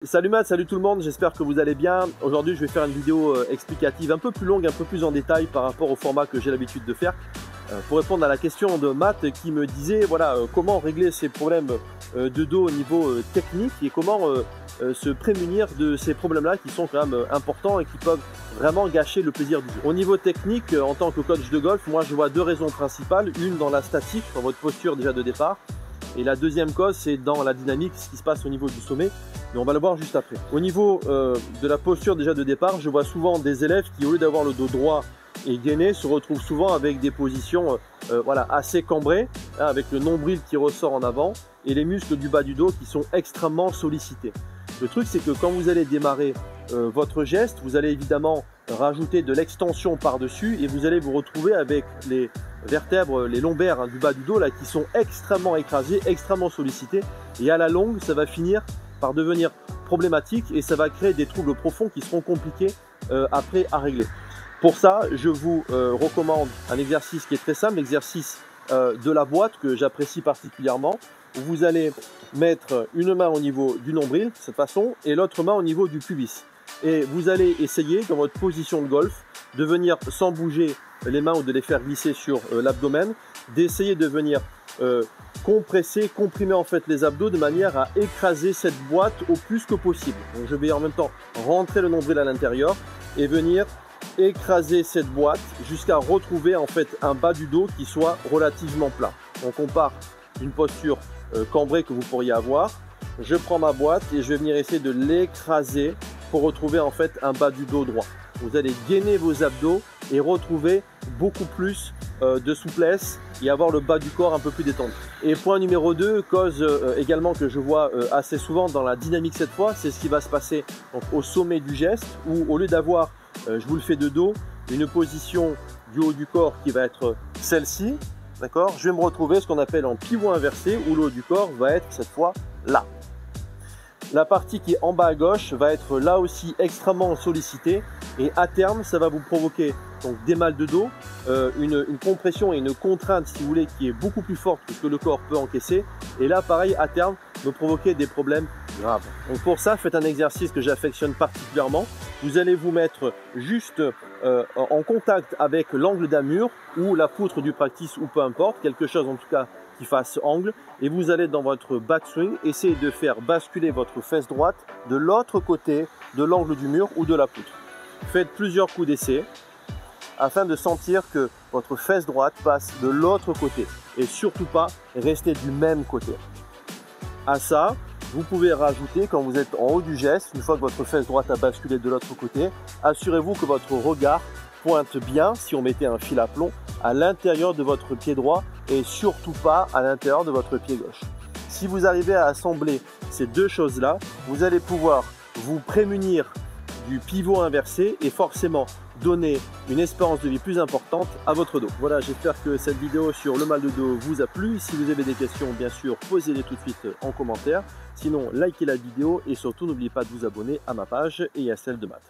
Salut Matt, salut tout le monde, j'espère que vous allez bien. Aujourd'hui je vais faire une vidéo explicative un peu plus longue, un peu plus en détail par rapport au format que j'ai l'habitude de faire pour répondre à la question de Matt qui me disait voilà comment régler ces problèmes de dos au niveau technique et comment se prémunir de ces problèmes là qui sont quand même importants et qui peuvent vraiment gâcher le plaisir du jeu. Au niveau technique, en tant que coach de golf, moi je vois deux raisons principales, une dans la statique, dans votre posture déjà de départ, et la deuxième cause c'est dans la dynamique, ce qui se passe au niveau du sommet. Mais on va le voir juste après. Au niveau de la posture déjà de départ, je vois souvent des élèves qui, au lieu d'avoir le dos droit et gainé, se retrouvent souvent avec des positions voilà, assez cambrées, hein, avec le nombril qui ressort en avant et les muscles du bas du dos qui sont extrêmement sollicités. Le truc, c'est que quand vous allez démarrer votre geste, vous allez évidemment rajouter de l'extension par-dessus et vous allez vous retrouver avec les vertèbres, les lombaires, hein, du bas du dos là, qui sont extrêmement écrasés, extrêmement sollicités, et à la longue, ça va finir par devenir problématique et ça va créer des troubles profonds qui seront compliqués après à régler. Pour ça, je vous recommande un exercice qui est très simple, l'exercice de la boîte que j'apprécie particulièrement, où vous allez mettre une main au niveau du nombril, de cette façon, et l'autre main au niveau du pubis. Et vous allez essayer, dans votre position de golf, de venir, sans bouger les mains ou de les faire glisser sur l'abdomen, d'essayer de venir compresser, comprimer en fait les abdos de manière à écraser cette boîte au plus que possible. Donc je vais en même temps rentrer le nombril à l'intérieur et venir écraser cette boîte jusqu'à retrouver en fait un bas du dos qui soit relativement plat. Donc on part d'une posture cambrée que vous pourriez avoir. Je prends ma boîte et je vais venir essayer de l'écraser pour retrouver en fait un bas du dos droit. Vous allez gainer vos abdos et retrouver beaucoup plus de souplesse et avoir le bas du corps un peu plus détendu. Et point numéro 2, cause également que je vois assez souvent dans la dynamique cette fois, c'est ce qui va se passer donc, au sommet du geste, où au lieu d'avoir, je vous le fais de dos, une position du haut du corps qui va être celle-ci, d'accord, je vais me retrouver ce qu'on appelle en pivot inversé, où le haut du corps va être cette fois là. La partie qui est en bas à gauche va être là aussi extrêmement sollicitée et à terme ça va vous provoquer donc des mal de dos, une compression et une contrainte si vous voulez qui est beaucoup plus forte que ce que le corps peut encaisser, et là pareil à terme me provoquer des problèmes graves. Donc pour ça faites un exercice que j'affectionne particulièrement. Vous allez vous mettre juste en contact avec l'angle d'un mur ou la poutre du practice ou peu importe, quelque chose en tout cas qui fasse angle, et vous allez dans votre backswing essayer de faire basculer votre fesse droite de l'autre côté de l'angle du mur ou de la poutre. Faites plusieurs coups d'essai afin de sentir que votre fesse droite passe de l'autre côté et surtout pas rester du même côté. À ça, vous pouvez rajouter quand vous êtes en haut du geste, une fois que votre fesse droite a basculé de l'autre côté, assurez-vous que votre regard pointe bien, si on mettait un fil à plomb, à l'intérieur de votre pied droit et surtout pas à l'intérieur de votre pied gauche. Si vous arrivez à assembler ces deux choses-là, vous allez pouvoir vous prémunir du pivot inversé et forcément donner une espérance de vie plus importante à votre dos. Voilà, j'espère que cette vidéo sur le mal de dos vous a plu. Si vous avez des questions, bien sûr, posez-les tout de suite en commentaire. Sinon, likez la vidéo et surtout, n'oubliez pas de vous abonner à ma page et à celle de Matt.